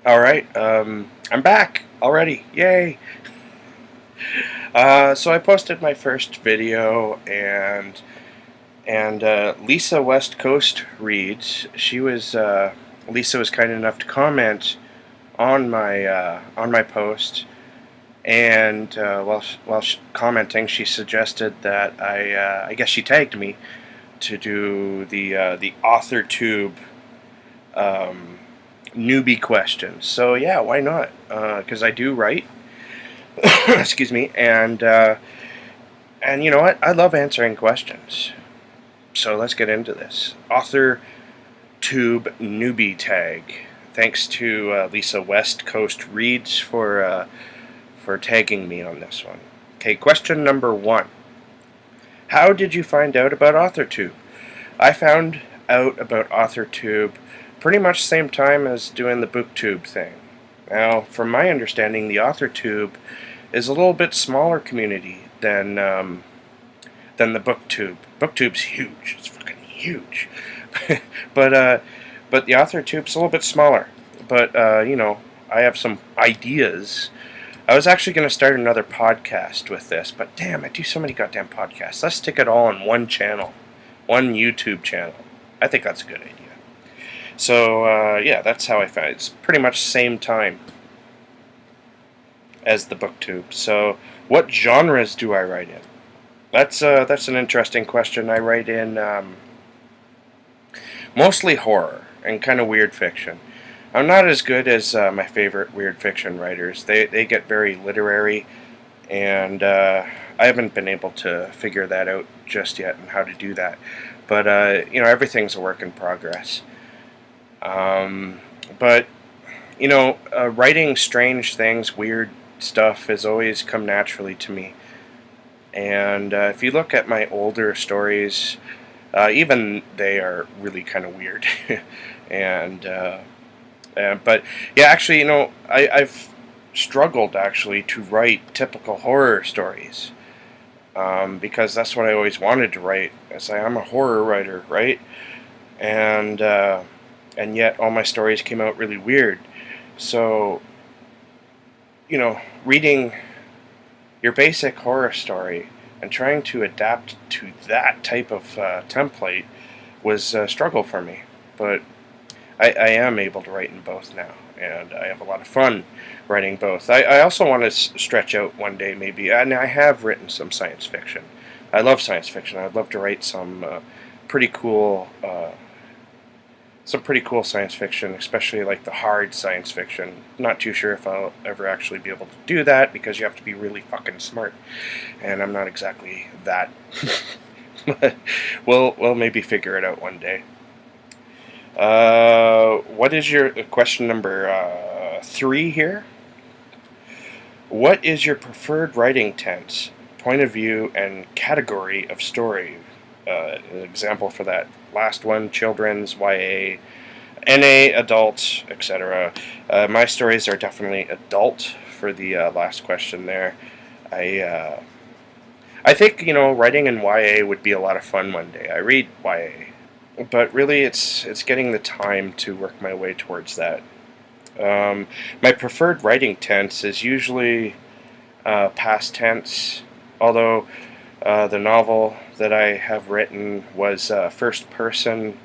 Alright, I'm back already. Yay! So I posted my first video, and Lisa West Coast reads. Lisa was kind enough to comment on my post, and while commenting, she suggested that I guess she tagged me to do the AuthorTube um, newbie questions. So yeah, why not? Because I do write. Excuse me, and you know what? I love answering questions. So let's get into this. AuthorTube Newbie Tag. Thanks to Lisa West Coast Reads for tagging me on this one. Okay, question number 1. How did you find out about AuthorTube? I found out about AuthorTube pretty much same time as doing the BookTube thing. Now, from my understanding, the AuthorTube is a little bit smaller community than the BookTube. BookTube's huge. It's fucking huge. but the AuthorTube's a little bit smaller. But you know, I have some ideas. I was actually going to start another podcast with this, but damn, I do so many goddamn podcasts. Let's stick it all on one channel, one YouTube channel. I think that's a good idea. So yeah, that's how I found it. It's pretty much same time as the BookTube. So what genres do I write in? That's an interesting question. I write in mostly horror and kind of weird fiction. I'm not as good as my favorite weird fiction writers. They get very literary, and I haven't been able to figure that out just yet and how to do that. But you know, everything's a work in progress. But you know, writing strange things, weird stuff, has always come naturally to me. And if you look at my older stories, even they are really kind of weird. and But yeah, actually, you know, I've struggled actually to write typical horror stories, because that's what I always wanted to write. I'm a horror writer, right? And and yet all my stories came out really weird. So, you know, reading your basic horror story and trying to adapt to that type of template was a struggle for me. But I am able to write in both now, and I have a lot of fun writing both. I also want to stretch out one day, maybe, and I have written some science fiction. I love science fiction. I'd love to write pretty cool some pretty cool science fiction, especially like the hard science fiction. Not too sure if I'll ever actually be able to do that, because you have to be really fucking smart, and I'm not exactly that. But we'll maybe figure it out one day. What is your question number 3 here? What is your preferred writing tense, point of view, and category of story? An example for that last one: children's, YA, NA, adult, etc. My stories are definitely adult for the last question there. I think, you know, writing in YA would be a lot of fun one day. I read YA, but really it's getting the time to work my way towards that. My preferred writing tense is usually past tense, although the novel that I have written was first person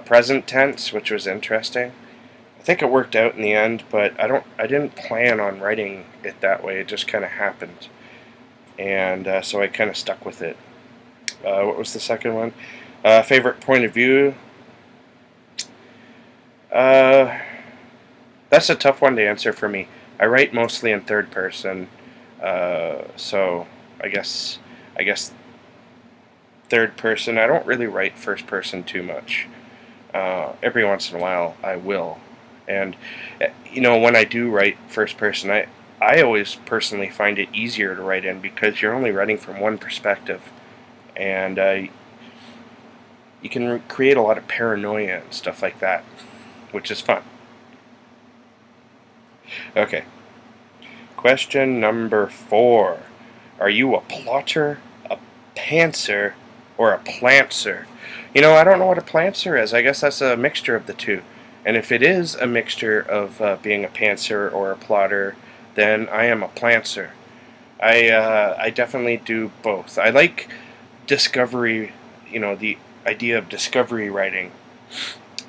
present tense, which was interesting. I think it worked out in the end, but I didn't plan on writing it that way. It just kind of happened, and so I kind of stuck with it. What was the second one? Favorite point of view? That's a tough one to answer for me. I write mostly in third person, so I guess third person. I don't really write first person too much. Every once in a while I will, and you know, when I do write first person, I always personally find it easier to write in, because you're only writing from one perspective, and you can create a lot of paranoia and stuff like that, which is fun. Okay, question number 4. Are you a plotter, a pantser, or a plantser? You know, I don't know what a plantser is. I guess that's a mixture of the two. And if it is a mixture of being a pantser or a plotter, then I am a plantser. I definitely do both. I like discovery, the idea of discovery writing,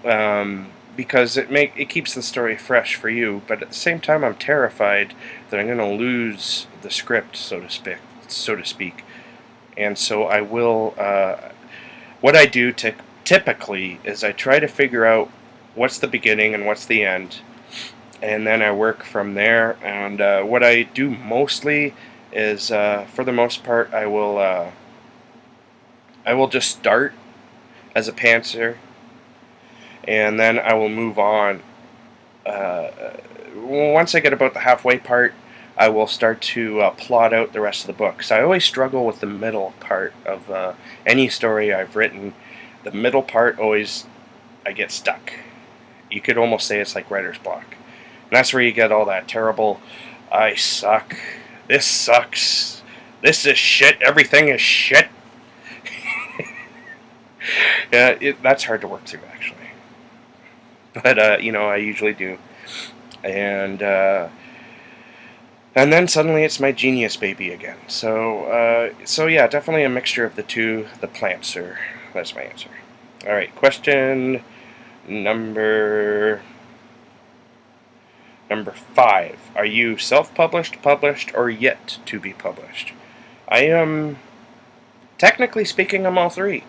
because it keeps the story fresh for you. But at the same time, I'm terrified that I'm going to lose the script, so to speak. And so I will. What I do typically is I try to figure out what's the beginning and what's the end, and then I work from there. And what I do mostly is, for the most part, I will just start as a pantser, and then I will move on. Once I get about the halfway part, I will start to plot out the rest of the book. So I always struggle with the middle part of any story I've written. The middle part always, I get stuck. You could almost say it's like writer's block. And that's where you get all that terrible, I suck, this sucks, this is shit, everything is shit. Yeah, that's hard to work through, actually. But, I usually do. And then suddenly it's my genius baby again. So yeah, definitely a mixture of the two, the plantser. That's my answer. All right, question number 5. Are you self-published, published, or yet to be published? I am, technically speaking, I'm all three.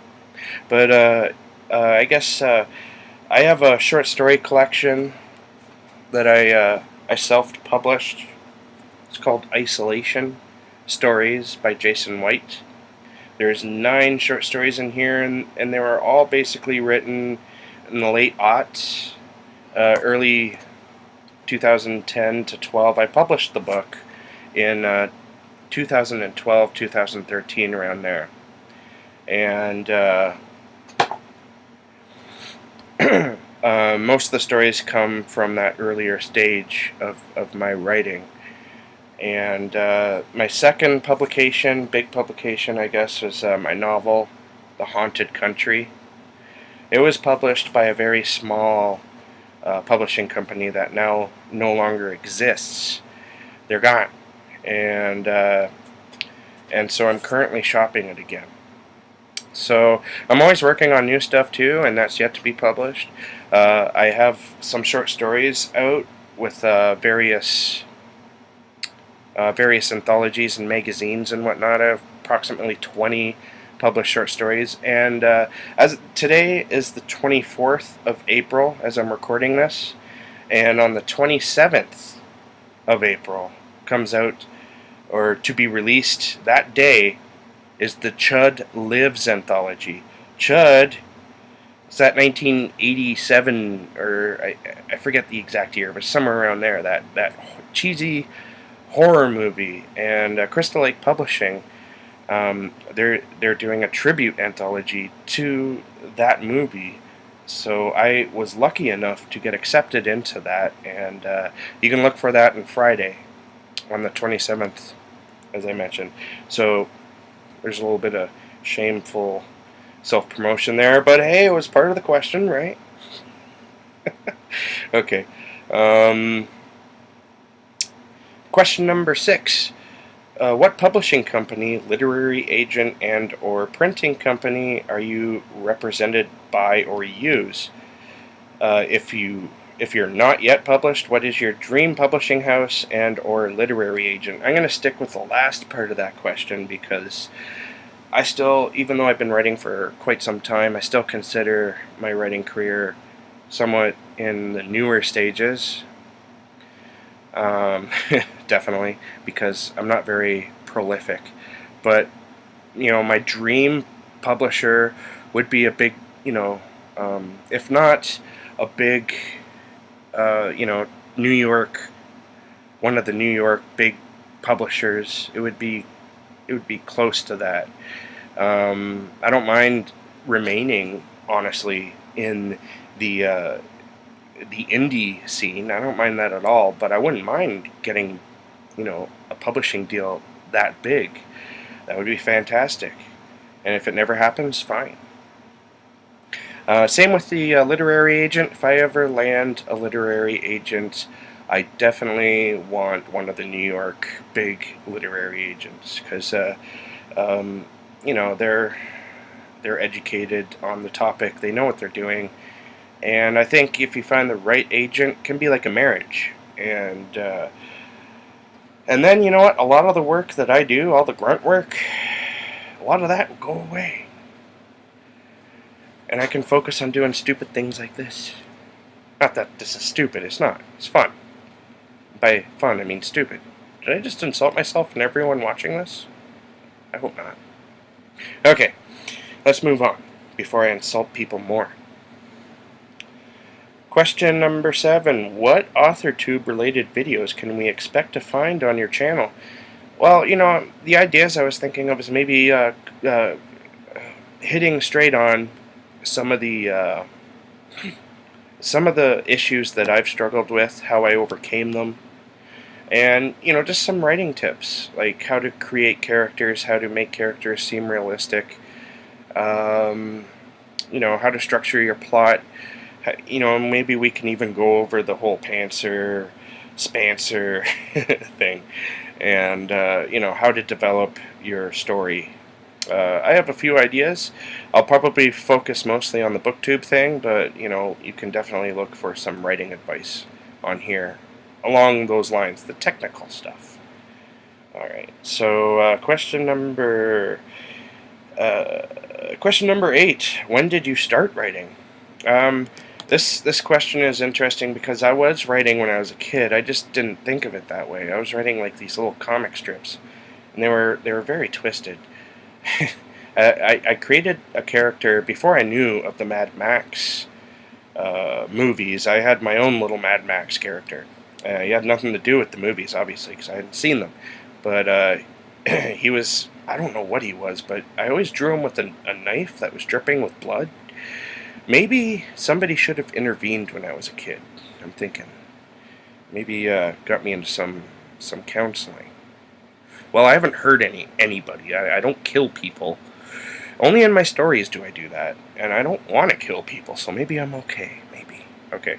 But I guess I have a short story collection that I self-published. It's called Isolation Stories by Jason White. There's 9 short stories in here, and they were all basically written in the late aughts, early 2010 to 12. I published the book in 2012, 2013, around there. And most of the stories come from that earlier stage of my writing. And my second publication, big publication, I guess, was my novel, The Haunted Country. It was published by a very small publishing company that now no longer exists. They're gone. And so I'm currently shopping it again. So I'm always working on new stuff too, and that's yet to be published. I have some short stories out with various anthologies and magazines and whatnot. I have approximately 20 published short stories, and as today is the 24th of April as I'm recording this, and on the 27th of April comes out, or to be released that day, is the Chud Lives anthology. Chud is that 1987, or I forget the exact year, but somewhere around there, that cheesy horror movie. And Crystal Lake Publishing, they're doing a tribute anthology to that movie. So I was lucky enough to get accepted into that, and you can look for that on Friday, on the 27th, as I mentioned. So there's a little bit of shameful self-promotion there, but hey, it was part of the question, right? Okay. Question number 6. What publishing company, literary agent, and or printing company are you represented by or use? If you're not yet published, what is your dream publishing house and or literary agent? I'm going to stick with the last part of that question because I still, even though I've been writing for quite some time, I still consider my writing career somewhat in the newer stages. Definitely, because I'm not very prolific. But, my dream publisher would be a big, if not a big, New York, one of the New York big publishers. It would be close to that. I don't mind remaining, honestly, in the indie scene. I don't mind that at all, but I wouldn't mind getting, a publishing deal that big. That would be fantastic. And if it never happens, fine. Same with the literary agent. If I ever land a literary agent, I definitely want one of the New York big literary agents, because um, they're educated on the topic. They know what they're doing, and I think if you find the right agent, it can be like a marriage. And then, you know what? A lot of the work that I do, all the grunt work, a lot of that will go away. And I can focus on doing stupid things like this. Not that this is stupid, it's not. It's fun. By fun, I mean stupid. Did I just insult myself and everyone watching this? I hope not. Okay, let's move on before I insult people more. Question number 7. What AuthorTube related videos can we expect to find on your channel? Well, the ideas I was thinking of is maybe hitting straight on some of the issues that I've struggled with, how I overcame them, and just some writing tips, like how to create characters, how to make characters seem realistic, how to structure your plot. Maybe we can even go over the whole pantser, spanser thing, and how to develop your story. I have a few ideas. I'll probably focus mostly on the BookTube thing, but you can definitely look for some writing advice on here along those lines, the technical stuff. Alright, so question number 8. When did you start writing? This question is interesting because I was writing when I was a kid. I just didn't think of it that way. I was writing like these little comic strips, and they were very twisted. I created a character before I knew of the Mad Max movies. I had my own little Mad Max character. He had nothing to do with the movies, obviously, because I hadn't seen them. But he was, I don't know what he was, but I always drew him with a knife that was dripping with blood. Maybe somebody should have intervened when I was a kid. I'm thinking. Maybe got me into some counseling. Well, I haven't hurt anybody. I don't kill people. Only in my stories do I do that. And I don't want to kill people, so maybe I'm okay. Maybe. Okay.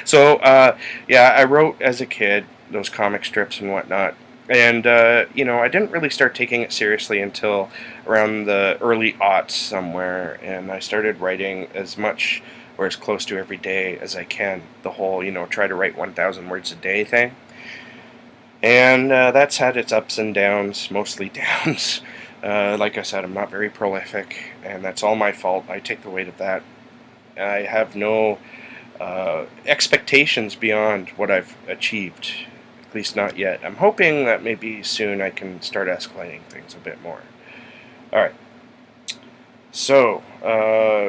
So, I wrote as a kid those comic strips and whatnot. And, I didn't really start taking it seriously until around the early aughts somewhere. And I started writing as much or as close to every day as I can. The whole, try to write 1,000 words a day thing. And that's had its ups and downs, mostly downs. Like I said, I'm not very prolific, and that's all my fault. I take the weight of that. I have no expectations beyond what I've achieved, at least not yet. I'm hoping that maybe soon I can start escalating things a bit more. Alright. So,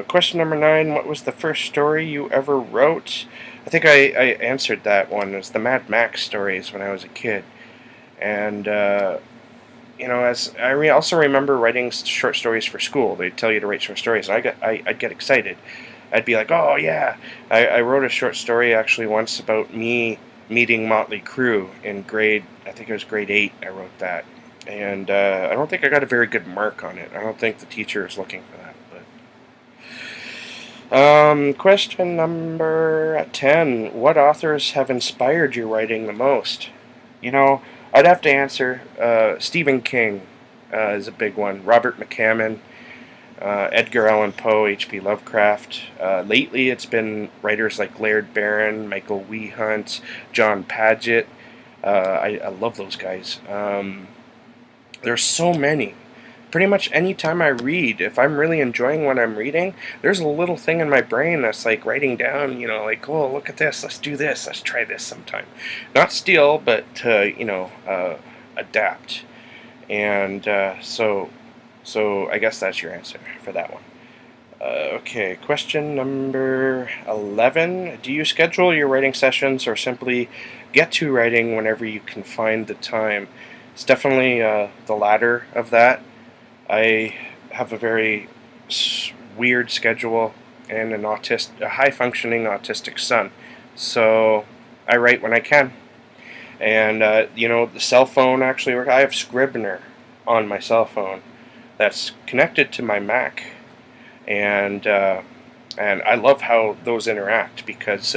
question number 9, what was the first story you ever wrote? I think I answered that one. It was the Mad Max stories when I was a kid. And, as I also remember writing short stories for school. They'd tell you to write short stories, and I'd get excited. I'd be like, oh, yeah. I wrote a short story actually once about me meeting Motley Crue in I think it was grade 8, I wrote that. And I don't think I got a very good mark on it. I don't think the teacher is looking for that. But question number 10. What authors have inspired your writing the most? I'd have to answer Stephen King is a big one. Robert McCammon, Edgar Allan Poe, H.P. Lovecraft. Lately it's been writers like Laird Barron, Michael Wehunt, John Paget. I love those guys. There's so many. Pretty much any time I read, if I'm really enjoying what I'm reading, there's a little thing in my brain that's like writing down, like, oh, look at this, let's do this, let's try this sometime. Not steal, but adapt. And so I guess that's your answer for that one. Okay, question number 11. Do you schedule your writing sessions or simply get to writing whenever you can find the time? It's definitely the latter of that. I have a very weird schedule and a high-functioning autistic son, so I write when I can. And the cell phone actually works. I have Scrivener on my cell phone that's connected to my Mac And I love how those interact, because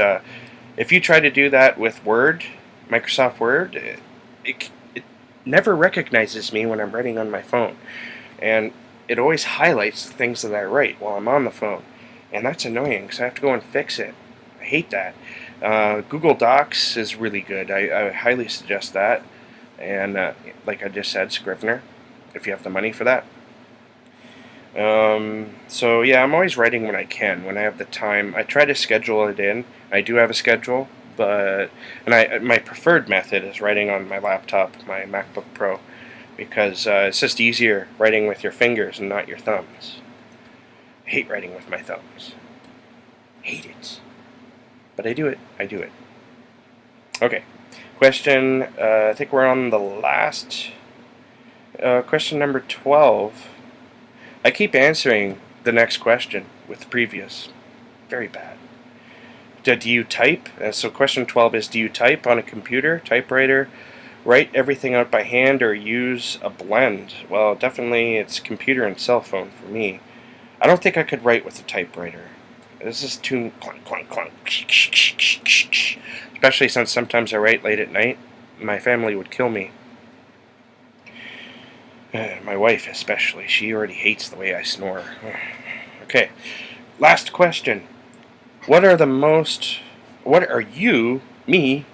if you try to do that with Word, Microsoft Word, it never recognizes me when I'm writing on my phone, and it always highlights the things that I write while I'm on the phone, and that's annoying because I have to go and fix it. I hate that. Google Docs is really good. I highly suggest that, and like I just said, Scrivener, if you have the money for that. So yeah, I'm always writing when I can, when I have the time. I try to schedule it in. I do have a schedule, but my preferred method is writing on my laptop, my MacBook Pro, because it's just easier writing with your fingers and not your thumbs. I hate writing with my thumbs. Hate it. But I do it. I do it. Okay. Question, I think we're on the last, question number 12. I keep answering the next question with the previous. Very bad. Do you type? So question 12 is, do you type on a computer, typewriter, write everything out by hand, or use a blend? Well, definitely it's computer and cell phone for me. I don't think I could write with a typewriter. This is too clunk, clunk, clunk. Especially since sometimes I write late at night. My family would kill me. My wife especially. She already hates the way I snore. Okay. Last question. What are you, me,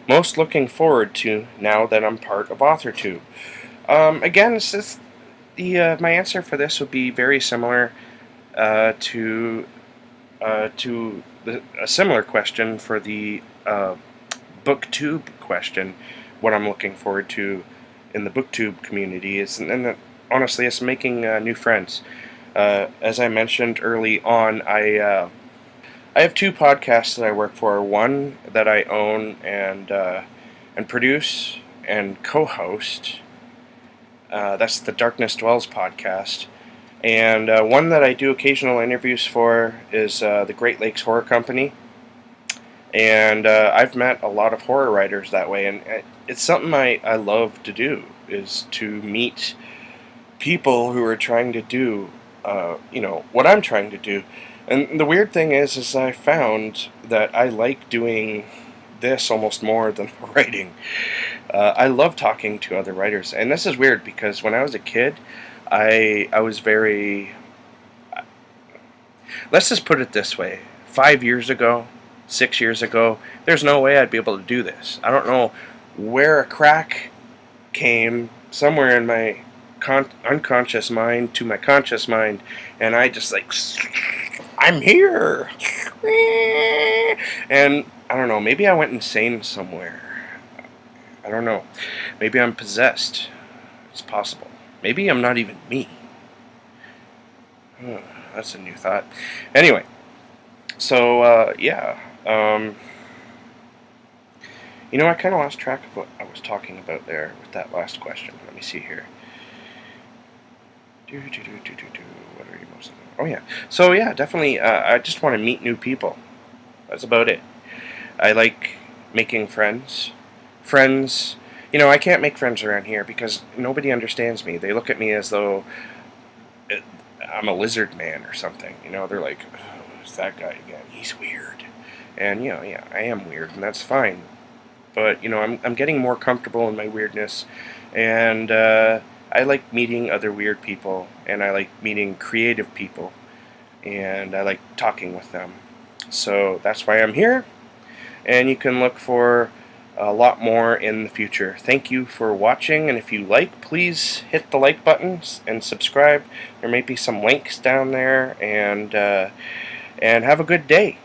most looking forward to now that I'm part of AuthorTube? Again, it's just my answer for this would be very similar to a similar question for the BookTube question. What I'm looking forward to in the BookTube community is, and honestly, it's making new friends. As I mentioned early on, I have two podcasts that I work for. One that I own and produce and co-host. That's the Darkness Dwells podcast. And one that I do occasional interviews for is the Great Lakes Horror Company. And I've met a lot of horror writers that way, and it's something I love to do, is to meet people who are trying to do what I'm trying to do. And the weird thing is I found that I like doing this almost more than writing. I love talking to other writers, and this is weird because when I was a kid, I was very... Let's just put it this way. 5 years ago, 6 years ago, there's no way I'd be able to do this. I don't know where a crack came somewhere in my unconscious mind to my conscious mind, and I just I'm here, and I don't know, maybe I went insane somewhere. I don't know, maybe I'm possessed. It's possible. Maybe I'm not even me. That's a new thought. Anyway, so yeah, I kind of lost track of what I was talking about there with that last question. Let me see here. What are you most... Oh yeah. So yeah, definitely. I just want to meet new people. That's about it. I like making friends. I can't make friends around here because nobody understands me. They look at me as though I'm a lizard man or something. They're like, oh, it's that guy again. He's weird. And yeah, I am weird, and that's fine. But I'm getting more comfortable in my weirdness, and I like meeting other weird people, and I like meeting creative people, and I like talking with them. So that's why I'm here, and you can look for a lot more in the future. Thank you for watching, and if you like, please hit the like buttons and subscribe. There may be some links down there, and have a good day.